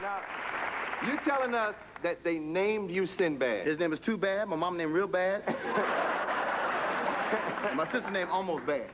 Now, you telling us that they named you Sinbad? His name is Too Bad. My mom named Real Bad. My sister named Almost Bad.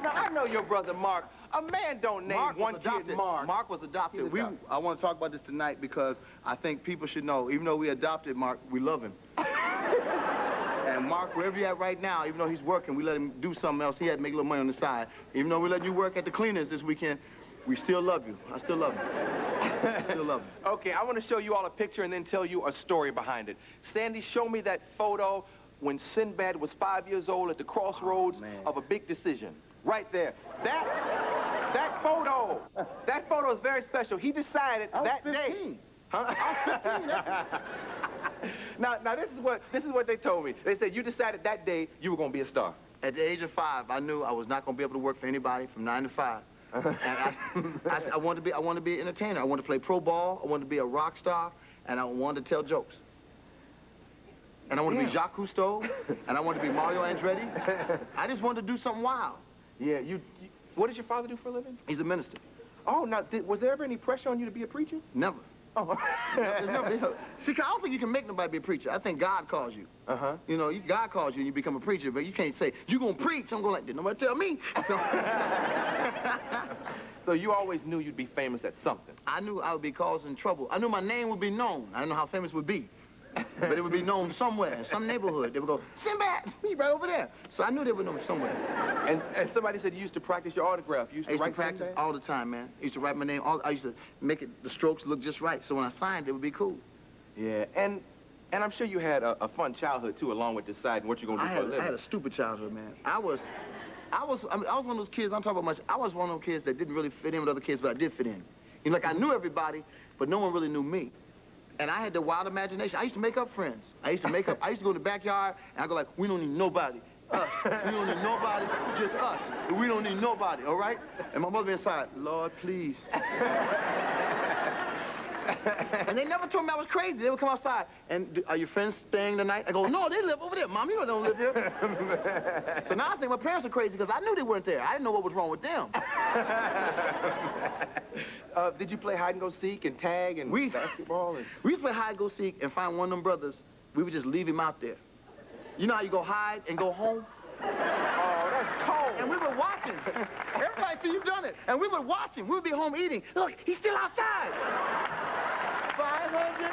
Now, I know your brother Mark. A man don't name one kid Mark. Mark was adopted. I want to talk about this tonight because I think people should know, even though we adopted Mark, we love him. And Mark, wherever you're at right now, even though he's working, we let him do something else. He had to make a little money on the side. Even though we let you work at the cleaners this weekend, we still love you. I still love you. I still love you. Okay, I want to show you all a picture and then tell you a story behind it. Sandy, show me that photo when Sinbad was 5 years old at the crossroads of a big decision. Right there. That photo is very special. He decided that day. Huh? I was 15. Now this is what they told me. They said you decided that day you were going to be a star. At the age of 5, I knew I was not going to be able to work for anybody from 9 to 5. And I wanted to be an entertainer. I wanted to play pro ball. I wanted to be a rock star, and I wanted to tell jokes. And I wanted to be Jacques Cousteau, and I wanted to be Mario Andretti. I just wanted to do something wild. Yeah, what does your father do for a living? He's a minister. Oh, now, was there ever any pressure on you to be a preacher? Never. Oh. See, I don't think you can make nobody be a preacher. I think God calls you. Uh-huh. You know, God calls you and you become a preacher, but you can't say, you gonna preach. I'm going like, did nobody tell me? So you always knew you'd be famous at something? I knew I would be causing trouble. I knew my name would be known. I didn't know how famous it would be. But it would be known somewhere, in some neighborhood. They would go, Sinbad, he's right over there. So I knew they would know me somewhere. And somebody said you used to practice your autograph. You used to write practice Sinbad? all the time, man. I used to write my name. I used to make the strokes look just right. So when I signed, it would be cool. Yeah, and I'm sure you had a fun childhood, too, along with deciding what you're going to do for a living. I had a stupid childhood, man. I was one of those kids, I'm talking about much, I was one of those kids that didn't really fit in with other kids, but I did fit in. You know, like I knew everybody, but no one really knew me. And I had the wild imagination. I used to make up friends. I used to go to the backyard, and I go like, we don't need nobody. Us. We don't need nobody, just us. We don't need nobody, all right? And my mother inside, Lord, please. And they never told me I was crazy. They would come outside, and are your friends staying tonight? I go, no, they live over there. Mom, you don't live here. So now I think my parents are crazy because I knew they weren't there. I didn't know what was wrong with them. Did you play hide and go seek and tag and basketball? We used to play hide and go seek and find one of them brothers. We would just leave him out there. You know how you go hide and go home? Oh, that's cold. And we were watching. Everybody see you've done it. And we were watching. We would be home eating. Look, he's still outside. 500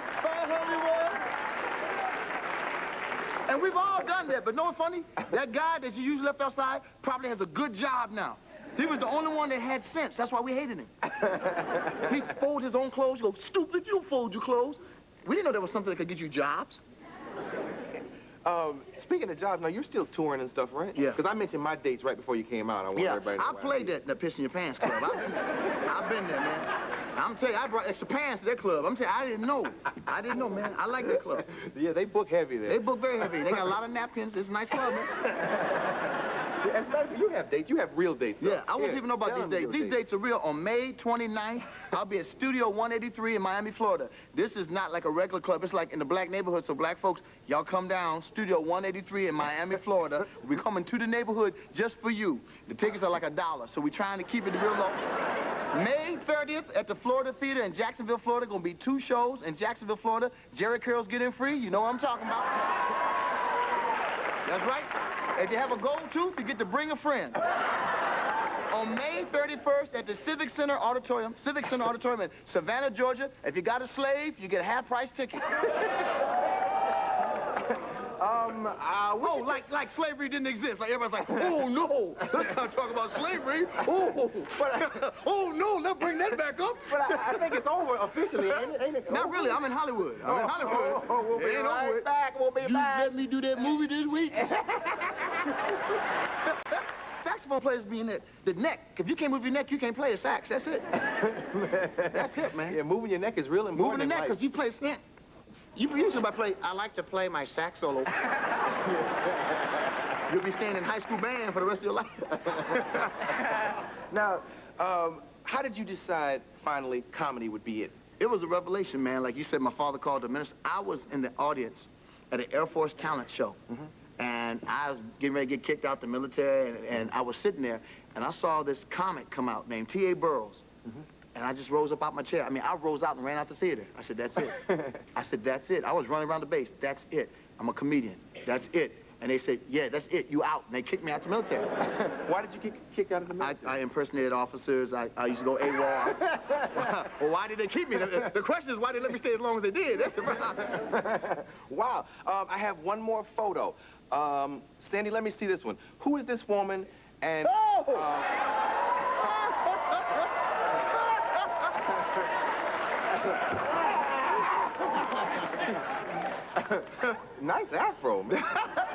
And we've all done that. But know what's funny? That guy that you usually left outside probably has a good job now. He was the only one that had sense. That's why we hated him. He folded his own clothes. You go, stupid, you don't fold your clothes. We didn't know there was something that could get you jobs. Speaking of jobs, now you're still touring and stuff, right? Yeah. Because I mentioned my dates right before you came out. I want everybody to know. I played that Piss in Your Pants club. I've been there, man. I'm telling you, I brought extra pants to that club. I'm telling you, I didn't know. I didn't know, man. I like that club. Yeah, they book heavy there. They book very heavy. They got a lot of napkins. It's a nice club, man. You have dates. You have real dates. Though. Yeah, I won't even know about these dates. These dates are real. On May 29th, I'll be at Studio 183 in Miami, Florida. This is not like a regular club. It's like in the black neighborhood. So black folks, y'all come down. Studio 183 in Miami, Florida. We're coming to the neighborhood just for you. The tickets are like $1. So we're trying to keep it real low. May 30th at the Florida Theater in Jacksonville, Florida. Gonna be 2 shows in Jacksonville, Florida. Jerry Curl's getting free. You know what I'm talking about. That's right. If you have a gold tooth, you get to bring a friend. On May 31st at the Civic Center Auditorium in Savannah, Georgia. If you got a slave, you get a half-price ticket. Like slavery didn't exist. Like everybody's like, oh no, let's not talk about slavery. Oh, oh no, let's bring that back up. But I think it's over officially, ain't it? Not really. I'm in Hollywood. I'm in Hollywood. We'll be right back. We'll be back. You let me do that movie this week. Saxophone players be in the neck. If you can't move your neck, you can't play a sax. That's it. That's it, man. Yeah, moving your neck is real important. Moving the neck, because you play snap. You usually play, I like to play my sax solo. You'll be staying in high school band for the rest of your life. Now, how did you decide, finally, comedy would be it? It was a revelation, man. Like you said, my father called the minister. I was in the audience at an Air Force talent show. And I was getting ready to get kicked out the military, and I was sitting there, and I saw this comic come out named T.A. Burroughs. And I just rose up out my chair. I mean, I rose out and ran out the theater. I said, that's it. I said, that's it. I was running around the base. That's it. I'm a comedian. That's it. And they said, yeah, that's it. You out. And they kicked me out the military. Why did you get kicked out of the military? I impersonated officers. I used to go AWOL. Well, why did they keep me? The question is, why did they let me stay as long as they did? That's the problem. Wow. I have one more photo. Sandy, let me see this one. Who is this woman? And nice afro, man.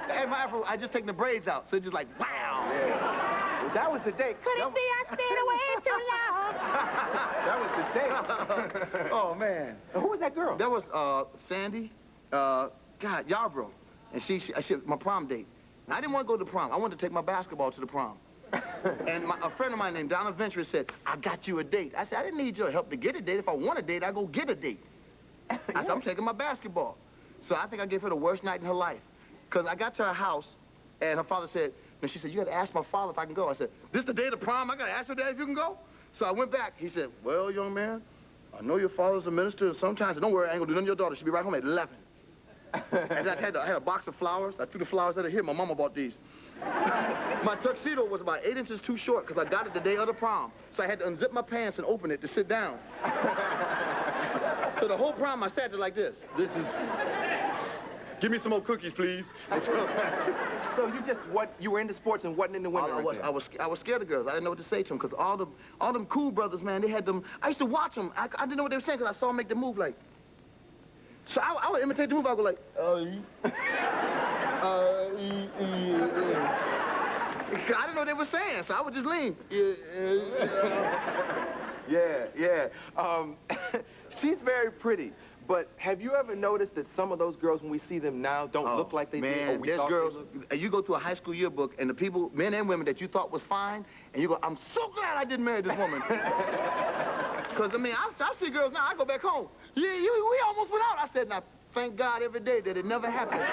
And my afro, I just take the braids out, so it's just like, wow. Yeah. Well, that was the day. Couldn't be I stayed away too long. That was the day. Oh, man. Who was that girl? That was Sandy, God, Yarborough. And she my prom date. I didn't want to go to the prom. I wanted to take my basketball to the prom. And a friend of mine named Donna Venturous said, I got you a date. I said, I didn't need your help to get a date. If I want a date, I go get a date. I said, I'm taking my basketball. So I think I gave her the worst night in her life. Because I got to her house, and her father said, and she said, you got to ask my father if I can go. I said, this the day of the prom? I got to ask your dad if you can go? So I went back. He said, well, young man, I know your father's a minister, and sometimes, don't worry, I ain't going to do nothing to your daughter. She'll be right home at 11. And I had a box of flowers. I threw the flowers at her. Here, my mama bought these. My tuxedo was about 8 inches too short because I got it the day of the prom. So I had to unzip my pants and open it to sit down. So the whole prom, I sat there like this. This is... Give me some more cookies, please. So you were into sports and wasn't into women? I was scared of girls. I didn't know what to say to them because all them cool brothers, man, they had them. I used to watch them. I didn't know what they were saying because I saw them make the move like. So I would imitate the move. I would go like, I didn't know what they were saying, so I would just lean. Yeah. She's very pretty. But have you ever noticed that some of those girls, when we see them now, don't look like they did? Man, there's girls, you go through a high school yearbook, and the people, men and women that you thought was fine, and you go, I'm so glad I didn't marry this woman. Because, I mean, I see girls now, I go back home. Yeah, we almost went out. I said, now, thank God every day that it never happened.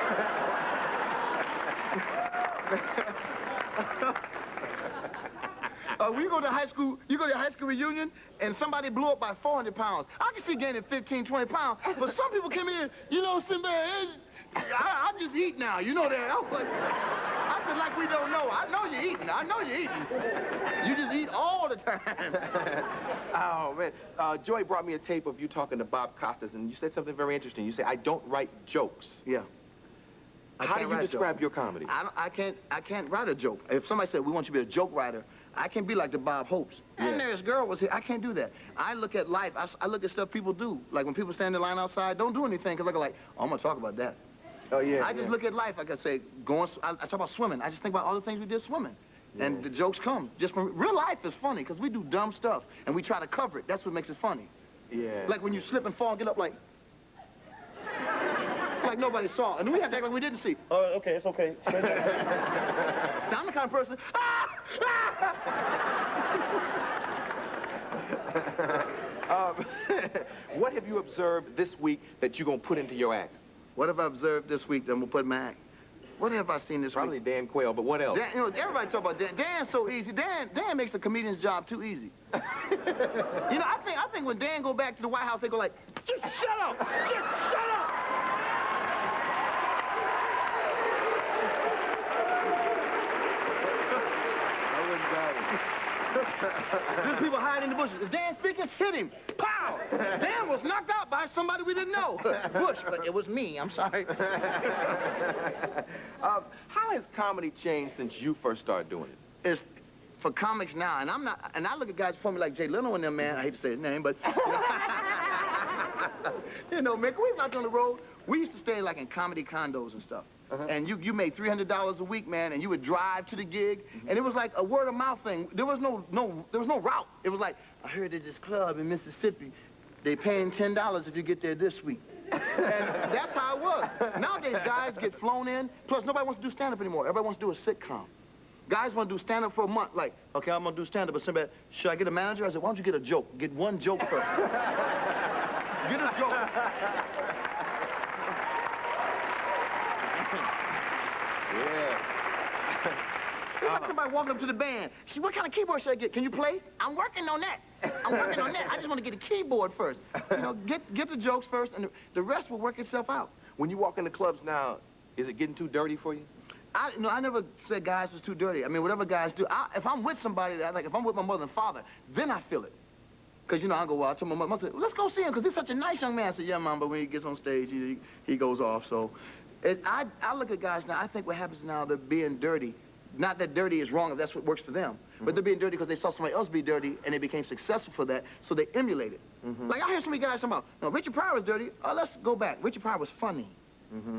We go to high school, you go to a high school reunion, and somebody blew up by 400 pounds. I can see gaining 15, 20 pounds, but some people come in, you know, Sinbad, I just eat now, you know that. I feel like we don't know. I know you're eating. You just eat all the time. Oh, man. Joy brought me a tape of you talking to Bob Costas, and you said something very interesting. You said, I don't write jokes. Yeah. How do you describe your comedy? I can't write a joke. If somebody said, we want you to be a joke writer, I can't be like the Bob Hopes. Yeah. And this girl was here. I can't do that. I look at life. I look at stuff people do. Like when people stand in line outside, don't do anything because I go like, oh, I'm going to talk about that. Oh, yeah. I just look at life. Like I say, I talk about swimming. I just think about all the things we did swimming. Yeah. And the jokes come. Just from real life is funny because we do dumb stuff and we try to cover it. That's what makes it funny. Yeah. Like when you slip and fall and get up like nobody saw. And we have to act like we didn't see. Oh, okay, it's okay. So I'm the kind of person, what have you observed this week that you're going to put into your act? What have I observed this week that I'm going to put in my act? What have I seen this Probably week? Dan Quayle, but what else? Dan, everybody talk about Dan. Dan's so easy. Dan makes a comedian's job too easy. I think when Dan go back to the White House, they go like, just shut up! Just shut up! There's people hiding in the bushes. If Dan's speaking, hit him. Pow! Dan was knocked out by somebody we didn't know. Bush, but it was me. I'm sorry. How has comedy changed since you first started doing it? It's for comics now, and I look at guys before me like Jay Leno and them, man. I hate to say his name, but you know, man, we was out on the road. We used to stay like in comedy condos and stuff. And you made $300 a week, man, and you would drive to the gig, and it was like a word of mouth thing. There was no route. It was like, I heard there's this club in Mississippi. They paying $10 if you get there this week. And that's how it was. Nowadays, guys get flown in. Plus, nobody wants to do stand-up anymore. Everybody wants to do a sitcom. Guys want to do stand-up for a month. Like, okay, I'm going to do stand-up, but somebody, should I get a manager? I said, why don't you get a joke? Get one joke first. Get a joke. Yeah. It's like somebody walking up to the band. What kind of keyboard should I get? Can you play? I'm working on that. I'm working on that. I just want to get a keyboard first. You know, get the jokes first, and the rest will work itself out. When you walk in the clubs now, is it getting too dirty for you? I never said guys was too dirty. I mean, whatever guys do. If I'm with somebody, like if I'm with my mother and father, then I feel it. Because, you know, I go, well, I told my mother, well, let's go see him, because he's such a nice young man. I said, yeah, Mom, but when he gets on stage, he goes off. So I look at guys now, I think what happens now, they're being dirty. Not that dirty is wrong if that's what works for them, but they're being dirty because they saw somebody else be dirty, and they became successful for that, so they emulate it. Like, I hear so many guys talking about, no, Richard Pryor was dirty. Let's go back. Richard Pryor was funny.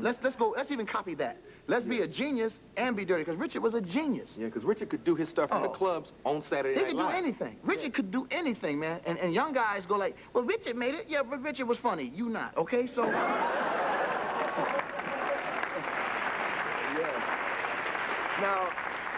Let's even copy that. Let's be a genius and be dirty, because Richard was a genius. Yeah, because Richard could do his stuff in the clubs on Saturday Night Live. He could do anything. Richard could do anything, man. And young guys go like, well, Richard made it. Yeah, but Richard was funny. You not, okay? So... Now,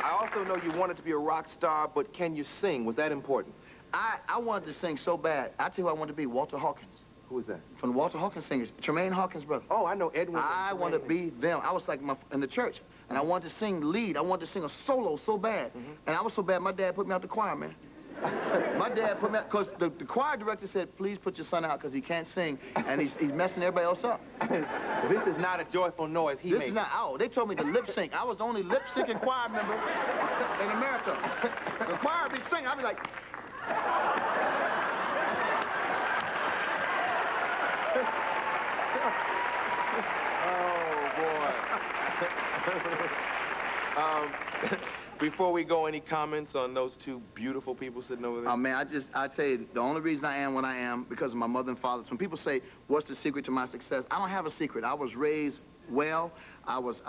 I also know you wanted to be a rock star, but can you sing? Was that important? I wanted to sing so bad. I tell you who I wanted to be, Walter Hawkins. Who is that? From the Walter Hawkins Singers. Tremaine Hawkins' brother. Oh, I know Edwin. I want to be them. I was like in the church, and I wanted to sing lead. I wanted to sing a solo so bad. And I was so bad, my dad put me out the choir, man. My dad put me out, because the choir director said, please put your son out, because he can't sing, and he's messing everybody else up. This is not a joyful noise he makes. This is not, they told me to lip sync. I was the only lip syncing choir member in America. The choir be singing, I'd be like... Before we go, any comments on those two beautiful people sitting over there? Oh, man, I tell you, the only reason I am what I am because of my mother and father. When people say, what's the secret to my success? I don't have a secret. I was raised well. I was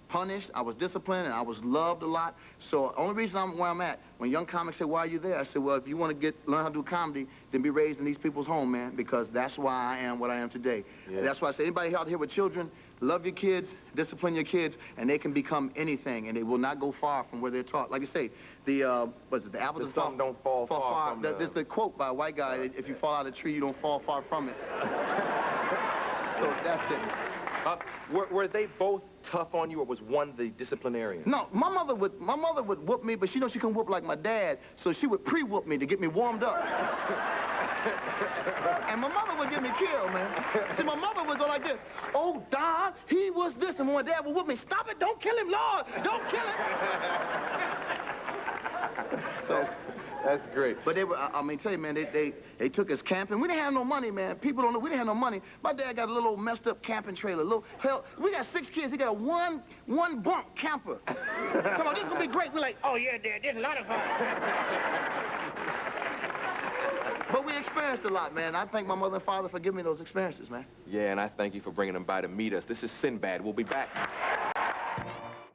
punished. I was disciplined, and I was loved a lot. So the only reason I'm where I'm at, when young comics say, why are you there? I said, well, if you want to learn how to do comedy, then be raised in these people's home, man, because that's why I am what I am today. Yeah. And that's why I say, anybody out here with children, love your kids, discipline your kids, and they can become anything, and they will not go far from where they're taught. Like I say, the apples don't fall far from There's the quote by a white guy, if you fall out of a tree, you don't fall far from it. So that's it. Were they both tough on you, or was one the disciplinarian? No, my mother would whoop me, but she knows she can whoop like my dad, so she would pre-whoop me to get me warmed up. And my mother would get me killed, man. See, my mother would go like this, oh, Don, he was this, and my dad would whoop me, stop it, don't kill him, Lord, don't kill him. So... That's great. But they were, I mean, tell you, man, they took us camping. We didn't have no money, man. People don't know, we didn't have no money. My dad got a little messed up camping trailer. Hell, we got 6 kids. He got a one bunk camper. Come on, this is going to be great. We're like, oh, yeah, Dad, this is a lot of fun. But we experienced a lot, man. I thank my mother and father for giving me those experiences, man. Yeah, and I thank you for bringing them by to meet us. This is Sinbad. We'll be back.